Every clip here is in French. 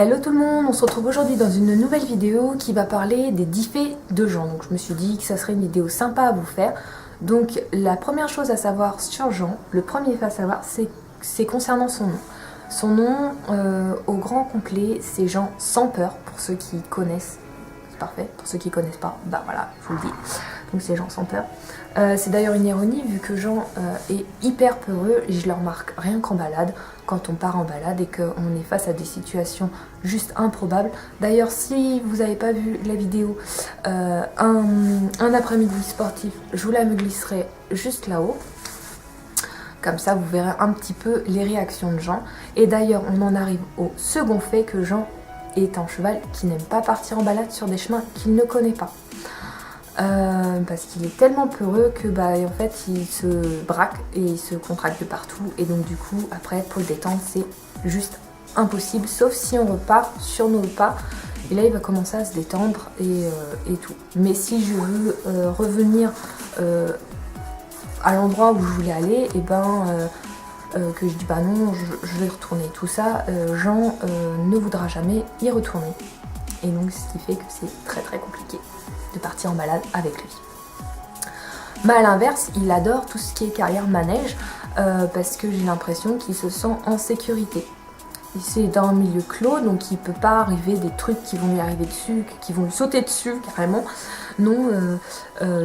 Hello tout le monde, on se retrouve aujourd'hui dans une nouvelle vidéo qui va parler des diffés de Jean. Donc je me suis dit que ça serait une vidéo sympa à vous faire. Donc la première chose à savoir sur Jean, le premier fait à savoir, c'est concernant son nom. Son nom au grand complet, c'est Jean sans peur, pour ceux qui connaissent. C'est parfait, pour ceux qui connaissent pas, bah voilà, je vous le dis. Donc c'est Jean sans peur. C'est d'ailleurs une ironie vu que Jean est hyper peureux et je le remarque rien qu'en balade, quand on part en balade et qu'on est face à des situations juste improbables. D'ailleurs si vous n'avez pas vu la vidéo un après-midi sportif, je vous la me glisserai juste là-haut. Comme ça vous verrez un petit peu les réactions de Jean. Et d'ailleurs on en arrive au second fait que Jean est un cheval qui n'aime pas partir en balade sur des chemins qu'il ne connaît pas. Parce qu'il est tellement peureux que en fait il se braque et il se contracte de partout et donc du coup après pour le détendre c'est juste impossible sauf si on repart sur nos pas et là il va commencer à se détendre et tout. Mais si je veux revenir à l'endroit où je voulais aller et que je dis non je vais retourner tout ça, Jean ne voudra jamais y retourner et donc ce qui fait que c'est très très compliqué de partir en balade avec lui. Mais à l'inverse, il adore tout ce qui est carrière manège parce que j'ai l'impression qu'il se sent en sécurité. C'est dans un milieu clos, donc il peut pas arriver des trucs qui vont lui arriver dessus, qui vont lui sauter dessus carrément. Non,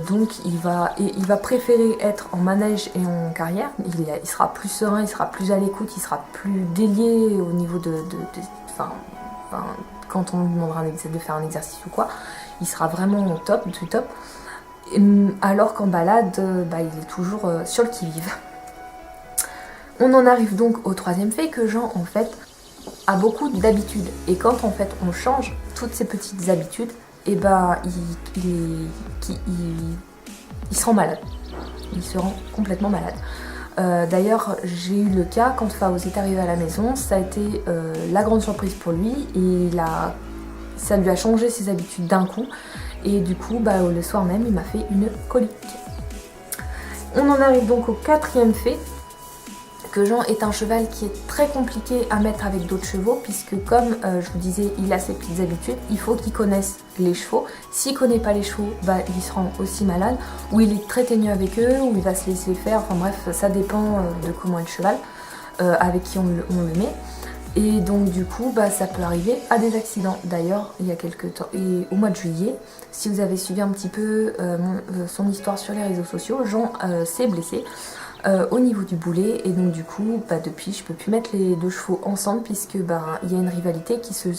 donc il va préférer être en manège et en carrière. Il sera plus serein, il sera plus à l'écoute, il sera plus délié au niveau quand on lui demandera de faire un exercice ou quoi. Il sera vraiment au top, du top. Alors qu'en balade, il est toujours sur le qui-vive. On en arrive donc au troisième fait que Jean, en fait, a beaucoup d'habitudes. Et quand, en fait, on change toutes ces petites habitudes, il se rend malade. Il se rend complètement malade. D'ailleurs, j'ai eu le cas quand Faouz est arrivé à la maison. Ça a été la grande surprise pour lui. Et ça lui a changé ses habitudes d'un coup et du coup le soir même il m'a fait une colique. On en arrive donc au quatrième fait que Jean est un cheval qui est très compliqué à mettre avec d'autres chevaux puisque comme je vous disais il a ses petites habitudes, il faut qu'il connaisse les chevaux. S'il ne connaît pas les chevaux, il se rend aussi malade ou il est très teigneux avec eux ou il va se laisser faire, enfin bref ça dépend de comment est le cheval avec qui on le met. Et donc du coup ça peut arriver à des accidents. D'ailleurs il y a quelques temps, et au mois de juillet, si vous avez suivi un petit peu son histoire sur les réseaux sociaux, Jean s'est blessé au niveau du boulet et donc du coup depuis je peux plus mettre les deux chevaux ensemble puisque il y a une rivalité qui s'est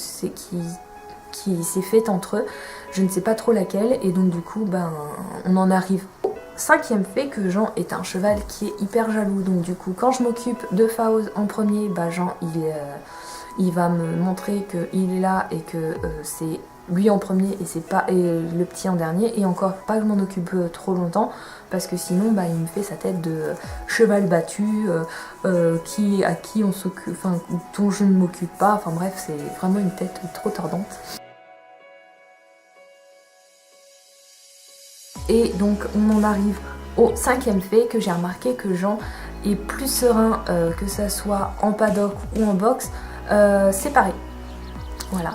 faite entre eux, je ne sais pas trop laquelle et donc du coup on en arrive au cinquième fait que Jean est un cheval qui est hyper jaloux. Donc du coup quand je m'occupe de Faouz en premier, Jean il va me montrer qu'il est là et que c'est lui en premier et c'est pas le petit en dernier et encore pas que je m'en occupe trop longtemps parce que sinon il me fait sa tête de cheval battu à qui on s'occupe, dont je ne m'occupe pas, enfin bref c'est vraiment une tête trop tordante. Et donc on en arrive au cinquième fait que j'ai remarqué que Jean est plus serein que ça soit en paddock ou en box, séparé. Voilà,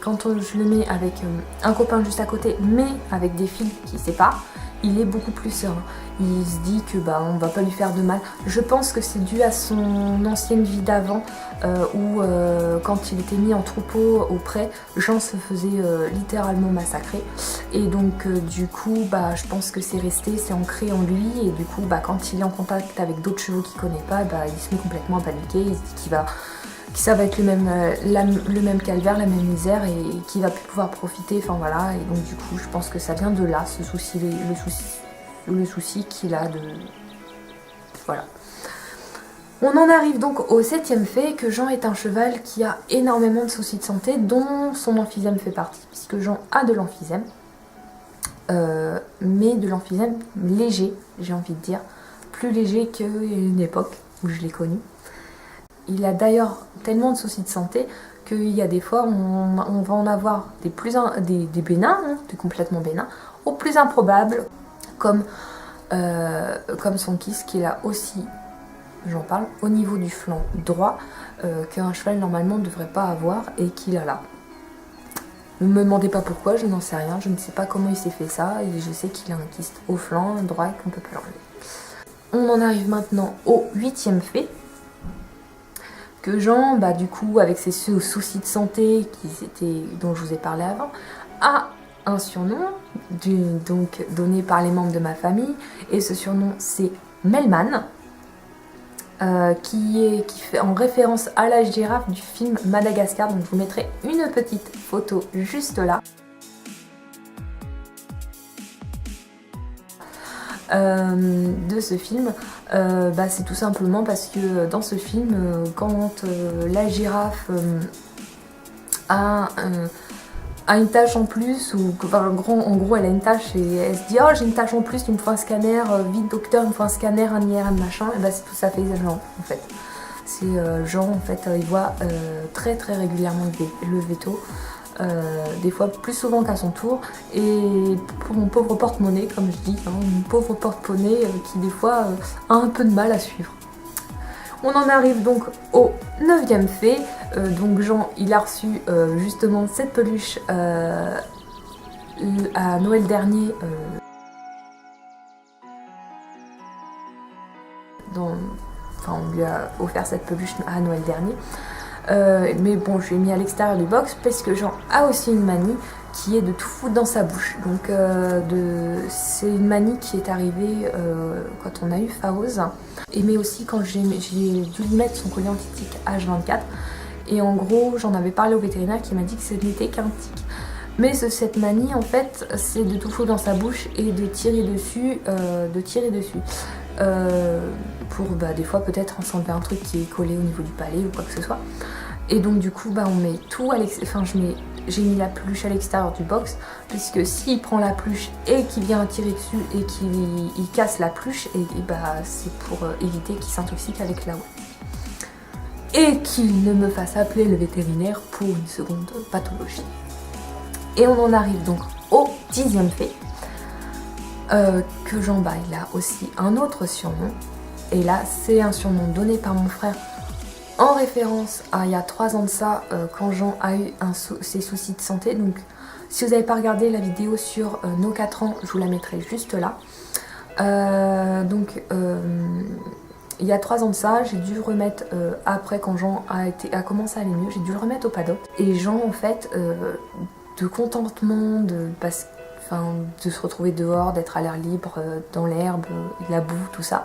quand je le mets avec un copain juste à côté mais avec des fils qui séparent, il est beaucoup plus serein. Il se dit que on va pas lui faire de mal. Je pense que c'est dû à son ancienne vie d'avant où quand il était mis en troupeau au pré, Jean se faisait littéralement massacrer. Et donc du coup je pense que c'est resté, c'est ancré en lui et du coup quand il est en contact avec d'autres chevaux qu'il connaît pas, il se met complètement à paniquer, il se dit que ça va être le même calvaire, la même misère et qu'il va plus pouvoir profiter, enfin voilà, et donc du coup je pense que ça vient de là, ce souci, le souci qu'il a de... Voilà. On en arrive donc au septième fait que Jean est un cheval qui a énormément de soucis de santé dont son emphysème fait partie, puisque Jean a de l'emphysème, mais de l'emphysème léger, j'ai envie de dire, plus léger qu'à une époque où je l'ai connu. Il a d'ailleurs tellement de soucis de santé qu'il y a des fois on va en avoir des bénins, des complètement bénins, aux plus improbables, comme son kiss qu'il a aussi j'en parle, au niveau du flanc droit, qu'un cheval normalement ne devrait pas avoir et qu'il a là. Ne me demandez pas pourquoi, je n'en sais rien, je ne sais pas comment il s'est fait ça, et je sais qu'il a un kyste au flanc droit et qu'on ne peut plus l'enlever. On en arrive maintenant au 8e fait, que Jean, du coup, avec ses soucis de santé dont je vous ai parlé avant, a un surnom, donc donné par les membres de ma famille, et ce surnom c'est Melman, qui fait en référence à la girafe du film Madagascar. Donc je vous mettrai une petite photo juste là. De ce film, c'est tout simplement parce que dans ce film, quand la girafe a une tâche en plus, ou en gros elle a une tâche et elle se dit oh j'ai une tâche en plus, il me faut un scanner, vite docteur, il me faut un scanner, un IRM machin, et c'est tout ça fait Jean en fait. C'est Jean en fait, il voit très régulièrement le veto, des fois plus souvent qu'à son tour, et pour mon pauvre porte-monnaie, comme je dis, une pauvre porte-monnaie qui des fois a un peu de mal à suivre. On en arrive donc au 9e fait. Donc Jean, il a reçu justement cette peluche à Noël dernier. On lui a offert cette peluche à Noël dernier. Mais bon, je l'ai mis à l'extérieur du box parce que Jean a aussi une manie qui est de tout foutre dans sa bouche. Donc c'est une manie qui est arrivée quand on a eu Faouz, mais aussi quand j'ai dû lui mettre son collier anti-tic H24. Et en gros, j'en avais parlé au vétérinaire qui m'a dit que ce n'était qu'un tic. Mais cette manie, en fait, c'est de tout foutre dans sa bouche et de tirer dessus, pour des fois peut-être s'enlever un truc qui est collé au niveau du palais ou quoi que ce soit. Et donc du coup, on met tout à l'extérieur. Enfin, j'ai mis la peluche à l'extérieur du box, puisque s'il prend la peluche et qu'il vient tirer dessus et qu'il casse la peluche, c'est pour éviter qu'il s'intoxique avec la ouate. Et qu'il ne me fasse appeler le vétérinaire pour une seconde pathologie. Et on en arrive donc au 10e fait, que Jean, il a aussi un autre surnom. Et là, c'est un surnom donné par mon frère en référence à il y a 3 ans de ça, quand Jean a eu ses soucis de santé. Donc si vous n'avez pas regardé la vidéo sur nos 4 ans, je vous la mettrai juste là. Il y a 3 ans de ça, j'ai dû remettre, après quand Jean a commencé à aller mieux, j'ai dû le remettre au paddock. Et Jean, en fait, de contentement, de se retrouver dehors, d'être à l'air libre, dans l'herbe, la boue, tout ça,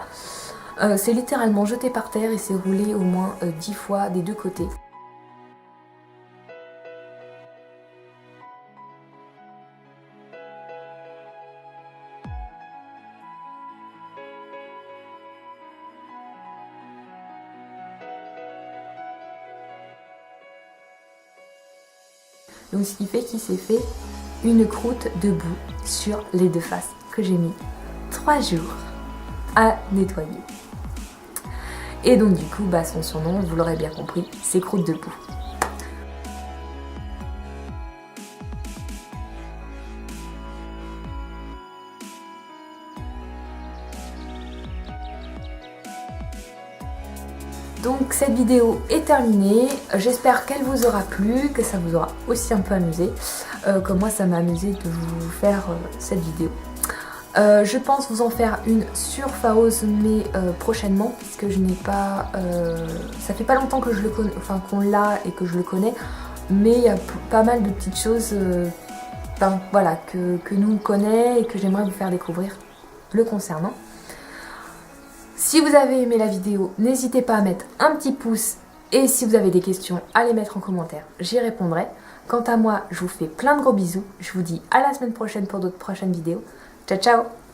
c'est littéralement jeté par terre et s'est roulé au moins 10 fois des deux côtés. Donc ce qui fait qu'il s'est fait une croûte de boue sur les 2 faces que j'ai mis 3 jours à nettoyer. Et donc du coup, son surnom, vous l'aurez bien compris, c'est croûte de boue. Donc cette vidéo est terminée, j'espère qu'elle vous aura plu, que ça vous aura aussi un peu amusé, comme moi ça m'a amusé de vous faire cette vidéo. Je pense vous en faire une sur Faouz, mais prochainement, puisque je n'ai pas... ça fait pas longtemps que je le connais, qu'on l'a et que je le connais, mais il y a pas mal de petites choses que nous on connaît et que j'aimerais vous faire découvrir le concernant. Si vous avez aimé la vidéo, n'hésitez pas à mettre un petit pouce, et si vous avez des questions, à les mettre en commentaire, j'y répondrai. Quant à moi, je vous fais plein de gros bisous, je vous dis à la semaine prochaine pour d'autres prochaines vidéos. Ciao ciao!